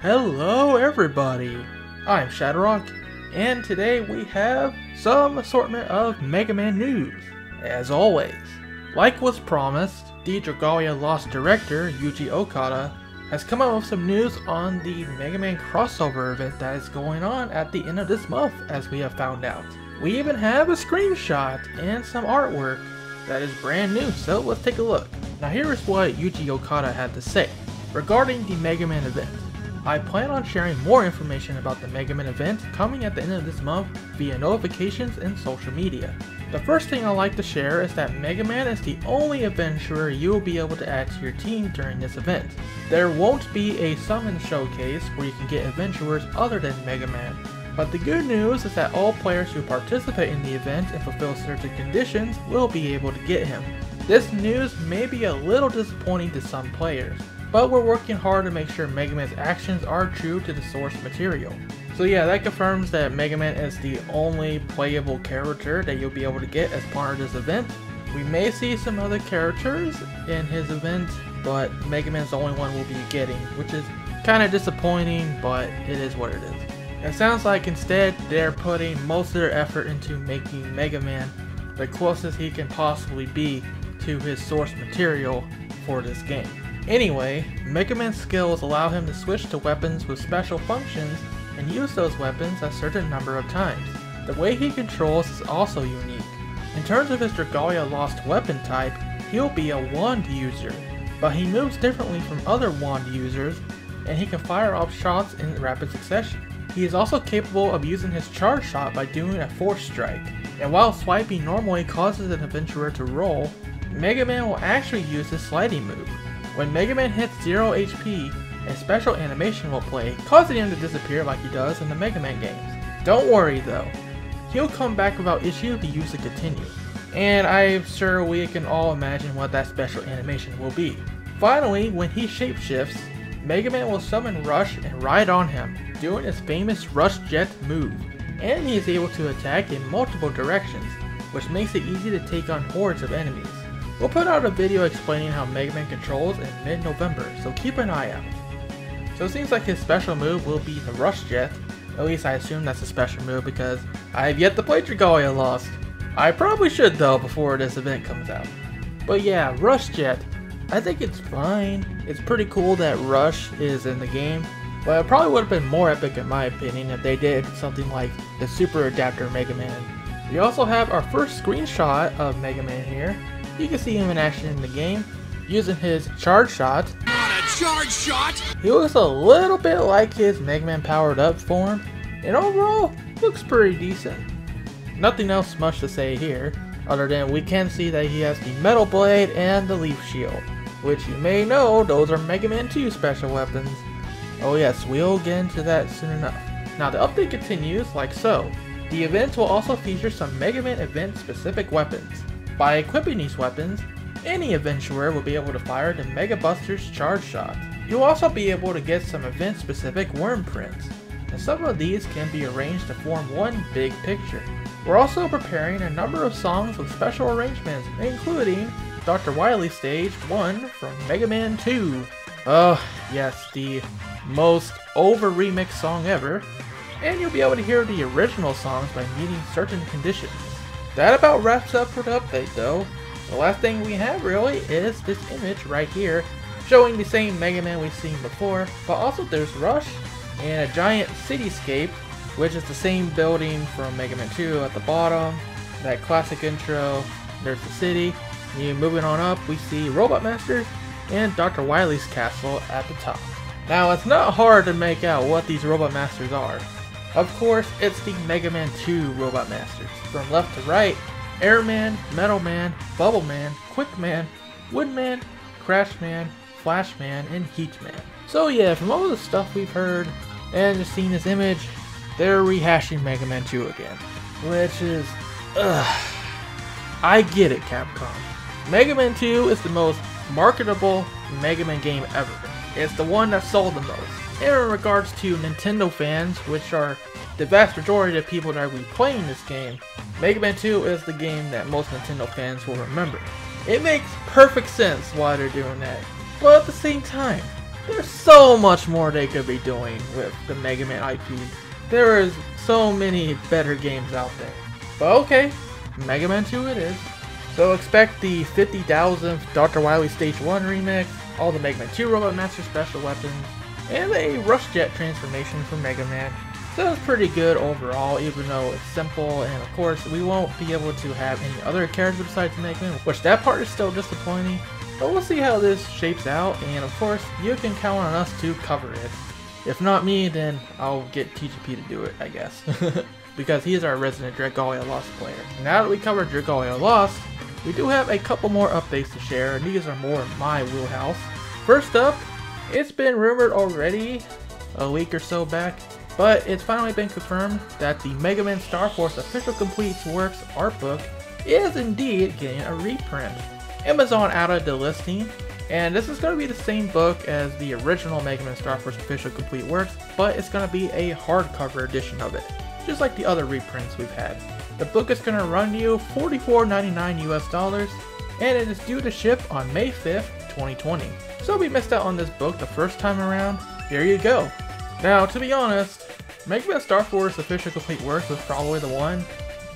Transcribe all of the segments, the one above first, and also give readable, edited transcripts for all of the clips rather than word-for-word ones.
Hello everybody, I'm ShadowRock, and today we have some assortment of Mega Man news. As always, like was promised, the Dragalia Lost director, Yuji Okada, has come out with some news on the Mega Man crossover event that is going on at the end of this month, as we have found out. We even have a screenshot and some artwork that is brand new, so let's take a look. Now here is what Yuji Okada had to say regarding the Mega Man event. I plan on sharing more information about the Mega Man event coming at the end of this month via notifications and social media. The first thing I'd like to share is that Mega Man is the only adventurer you will be able to add to your team during this event. There won't be a summon showcase where you can get adventurers other than Mega Man. But the good news is that all players who participate in the event and fulfill certain conditions will be able to get him. This news may be a little disappointing to some players, but we're working hard to make sure Mega Man's actions are true to the source material. So yeah, that confirms that Mega Man is the only playable character that you'll be able to get as part of this event. We may see some other characters in his event, but Mega Man's the only one we'll be getting, which is kind of disappointing, but it is what it is. It sounds like instead they're putting most of their effort into making Mega Man the closest he can possibly be to his source material for this game. Anyway, Mega Man's skills allow him to switch to weapons with special functions and use those weapons a certain number of times. The way he controls is also unique. In terms of his Dragalia Lost weapon type, he'll be a wand user, but he moves differently from other wand users and he can fire off shots in rapid succession. He is also capable of using his charge shot by doing a force strike, and while swiping normally causes an adventurer to roll, Mega Man will actually use his sliding move. When Mega Man hits 0 HP, a special animation will play, causing him to disappear like he does in the Mega Man games. Don't worry though, he'll come back without issue if the use to continue, and I'm sure we can all imagine what that special animation will be. Finally, when he shapeshifts, Mega Man will summon Rush and ride on him, doing his famous Rush Jet move, and he is able to attack in multiple directions, which makes it easy to take on hordes of enemies. We'll put out a video explaining how Mega Man controls in mid-November, so keep an eye out. So it seems like his special move will be the Rush Jet. At least I assume that's a special move because I have yet to play Dragalia Lost. I probably should though before this event comes out. But yeah, Rush Jet, I think it's fine. It's pretty cool that Rush is in the game, but it probably would have been more epic in my opinion if they did something like the Super Adapter Mega Man. We also have our first screenshot of Mega Man here. You can see him in action in the game, using his charge shot. Not a charge shot! He looks a little bit like his Mega Man powered up form, and overall, looks pretty decent. Nothing else much to say here, other than we can see that he has the Metal Blade and the Leaf Shield, which you may know, those are Mega Man 2 special weapons. Oh yes, we'll get into that soon enough. Now the update continues like so. The event will also feature some Mega Man event specific weapons. By equipping these weapons, any adventurer will be able to fire the Mega Buster's charge shot. You'll also be able to get some event specific worm prints, and some of these can be arranged to form one big picture. We're also preparing a number of songs with special arrangements, including Dr. Wily's Stage 1 from Mega Man 2. Oh yes, the most over remixed song ever, and you'll be able to hear the original songs by meeting certain conditions. That about wraps up for the update though. The last thing we have really is this image right here, showing the same Mega Man we've seen before, but also there's Rush and a giant cityscape, which is the same building from Mega Man 2 at the bottom, that classic intro, there's the city, and moving on up we see Robot Masters and Dr. Wily's castle at the top. Now it's not hard to make out what these Robot Masters are. Of course, it's the Mega Man 2 Robot Masters. From left to right, Airman, Metal Man, Bubble Man, Quick Man, Wood Man, Crash Man, Flash Man, and Heat Man. So yeah, from all the stuff we've heard and just seen this image, they're rehashing Mega Man 2 again. Which is, I get it, Capcom. Mega Man 2 is the most marketable Mega Man game ever. It's the one that sold the most. And in regards to Nintendo fans, which are the vast majority of people that will be playing this game, Mega Man 2 is the game that most Nintendo fans will remember. It makes perfect sense why they're doing that, but at the same time, there's so much more they could be doing with the Mega Man IP. There is so many better games out there. But okay, Mega Man 2 it is. So expect the 50,000th Dr. Wily Stage 1 remix, all the Mega Man 2 Robot Master special weapons, and a Rush Jet transformation for Mega Man. So it's pretty good overall, even though it's simple, and of course we won't be able to have any other characters besides Mega Man, which that part is still disappointing. But we'll see how this shapes out, and of course you can count on us to cover it. If not me, then I'll get TGP to do it, I guess. Because he is our resident Dragalia Lost player. Now that we covered Dragalia Lost, we do have a couple more updates to share, and these are more in my wheelhouse. First up, it's been rumored already a week or so back, but it's finally been confirmed that the Mega Man Star Force Official Complete Works art book is indeed getting a reprint. Amazon added the listing, and this is going to be the same book as the original Mega Man Star Force Official Complete Works, but it's going to be a hardcover edition of it, just like the other reprints we've had. The book is going to run you $44.99 US, and it is due to ship on May 5th, 2020. So if you missed out on this book the first time around, here you go. Now, to be honest, Mega Man Star Force Official Complete Works was probably the one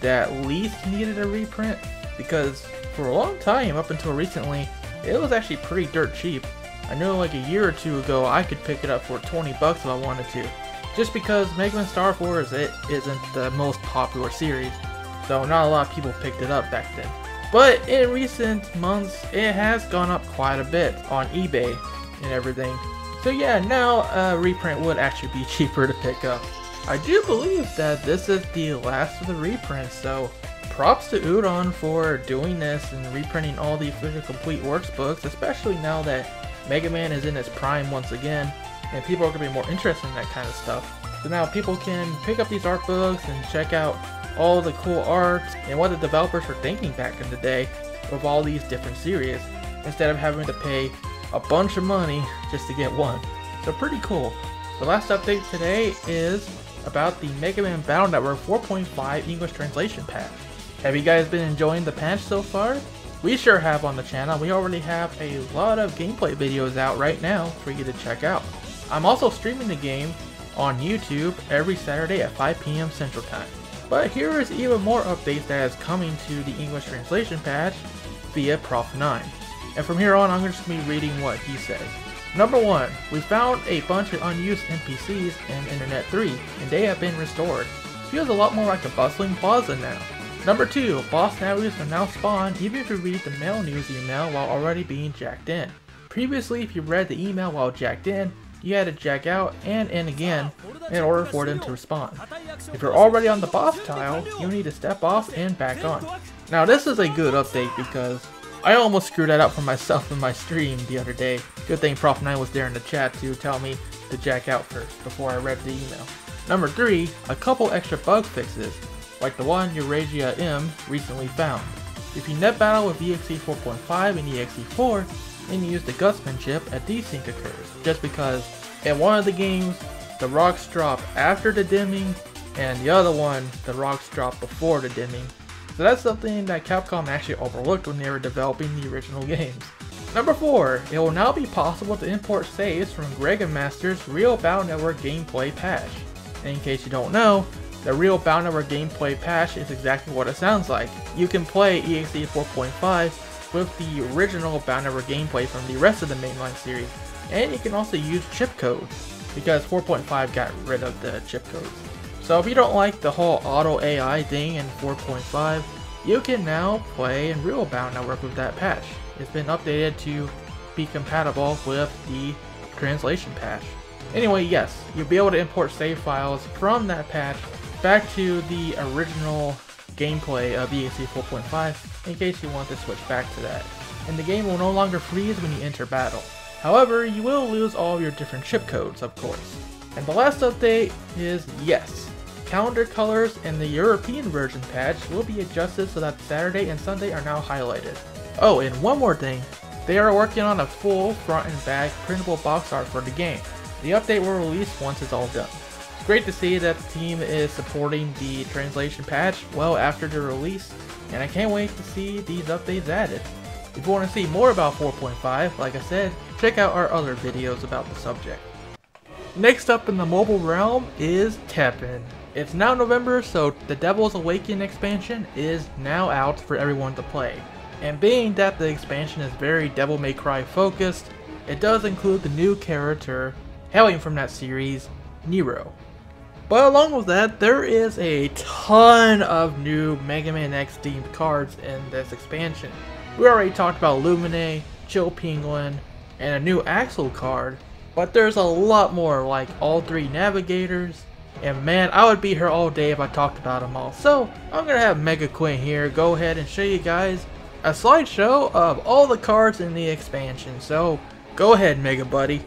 that least needed a reprint, because for a long time, up until recently, it was actually pretty dirt cheap. I know like a year or two ago I could pick it up for 20 bucks if I wanted to. Just because Mega Man Star Force it isn't the most popular series, so not a lot of people picked it up back then. But in recent months, it has gone up quite a bit on eBay and everything. So yeah, now a reprint would actually be cheaper to pick up. I do believe that this is the last of the reprints, so props to Udon for doing this and reprinting all the Official Complete Works books, especially now that Mega Man is in its prime once again, and people are going to be more interested in that kind of stuff. So now people can pick up these art books and check out all the cool art and what the developers were thinking back in the day with all these different series, instead of having to pay a bunch of money just to get one. So pretty cool. The last update today is about the Mega Man Battle Network 4.5 English translation patch. Have you guys been enjoying the patch so far? We sure have on the channel. We already have a lot of gameplay videos out right now for you to check out. I'm also streaming the game on YouTube every Saturday at 5 PM Central Time. But here is even more updates that is coming to the English translation patch via Prof 9. And from here on, I'm just going to be reading what he says. Number 1, we found a bunch of unused NPCs in Internet 3, and they have been restored. Feels a lot more like a bustling plaza now. Number 2, boss navigators will now spawn even if you read the mail news email while already being jacked in. Previously, if you read the email while jacked in, you had to jack out and in again in order for them to respond. If you're already on the boss tile, you need to step off and back on. Now this is a good update because I almost screwed that up for myself in my stream the other day. Good thing Prof 9 was there in the chat to tell me to jack out first before I read the email. Number 3, a couple extra bug fixes, like the one Eurasia M recently found. If you net battle with EXE 4.5 and EXE 4, then you use the Gutsman chip, a desync occurs, just because in one of the games, the rocks drop after the dimming, and the other one, the rocks drop before the dimming. So that's something that Capcom actually overlooked when they were developing the original games. Number 4, it will now be possible to import saves from Greg and Master's Real Battle Network gameplay patch. And in case you don't know, the Real Battle Network gameplay patch is exactly what it sounds like. You can play EXE 4.5 with the original Battle Network gameplay from the rest of the mainline series, and you can also use chip codes, because 4.5 got rid of the chip codes. So if you don't like the whole auto AI thing in 4.5, you can now play in Real Battle Network with that patch. It's been updated to be compatible with the translation patch. Anyway, yes, you'll be able to import save files from that patch back to the original gameplay of EXE 4.5 in case you want to switch back to that. And the game will no longer freeze when you enter battle. However, you will lose all of your different chip codes, of course. And the last update is yes, calendar colors in the European version patch will be adjusted so that Saturday and Sunday are now highlighted. Oh, and one more thing, they are working on a full front and back printable box art for the game. The update will release once it's all done. It's great to see that the team is supporting the translation patch well after the release, and I can't wait to see these updates added. If you want to see more about 4.5, like I said, check out our other videos about the subject. Next up in the mobile realm is Teppen. It's now November, so the Devils Awaken expansion is now out for everyone to play. And being that the expansion is very Devil May Cry focused, it does include the new character hailing from that series, Nero. But along with that, there is a ton of new Mega Man X themed cards in this expansion. We already talked about Lumine, Chill Penguin, and a new Axel card, but there's a lot more like all 3 Navigators, and man, I would be here all day if I talked about them all. So I'm gonna have Mega Quinn here go ahead and show you guys a slideshow of all the cards in the expansion. So go ahead, Mega Buddy.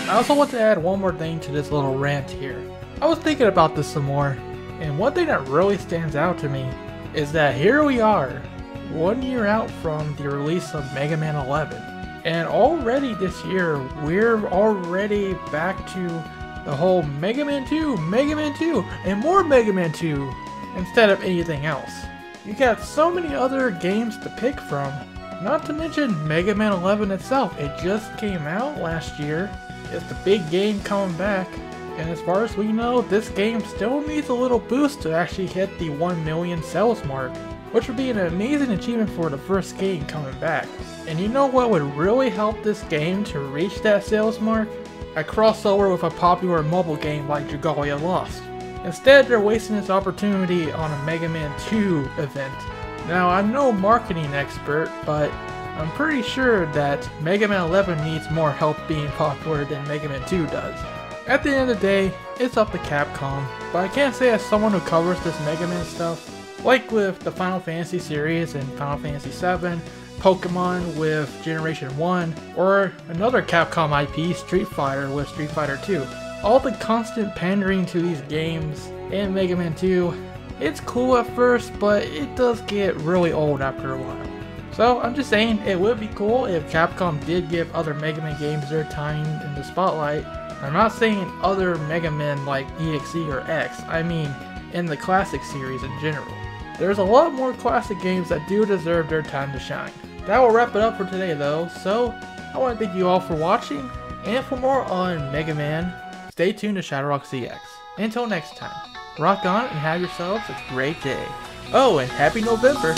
I also want to add one more thing to this little rant here. I was thinking about this some more, and one thing that really stands out to me is that here we are, 1 year out from the release of Mega Man 11, and already this year we're already back to the whole Mega Man 2, and more Mega Man 2 instead of anything else. You got so many other games to pick from, not to mention Mega Man 11 itself. It just came out last year. It's the big game coming back, and as far as we know, this game still needs a little boost to actually hit the 1 million sales mark, which would be an amazing achievement for the first game coming back. And you know what would really help this game to reach that sales mark? A crossover with a popular mobile game like Dragalia Lost. Instead, they're wasting this opportunity on a Mega Man 2 event. Now, I'm no marketing expert, but I'm pretty sure that Mega Man 11 needs more help being popular than Mega Man 2 does. At the end of the day, it's up to Capcom, but I can't say as someone who covers this Mega Man stuff, like with the Final Fantasy series and Final Fantasy 7, Pokemon with Generation 1, or another Capcom IP, Street Fighter with Street Fighter 2. All the constant pandering to these games and Mega Man 2, it's cool at first, but it does get really old after a while. So I'm just saying, it would be cool if Capcom did give other Mega Man games their time in the spotlight. I'm not saying other Mega Men like EXE or X, I mean in the classic series in general. There's a lot more classic games that do deserve their time to shine. That will wrap it up for today though, so I want to thank you all for watching, and for more on Mega Man, stay tuned to ShadowRockZX. Until next time, rock on and have yourselves a great day. Oh, and happy November!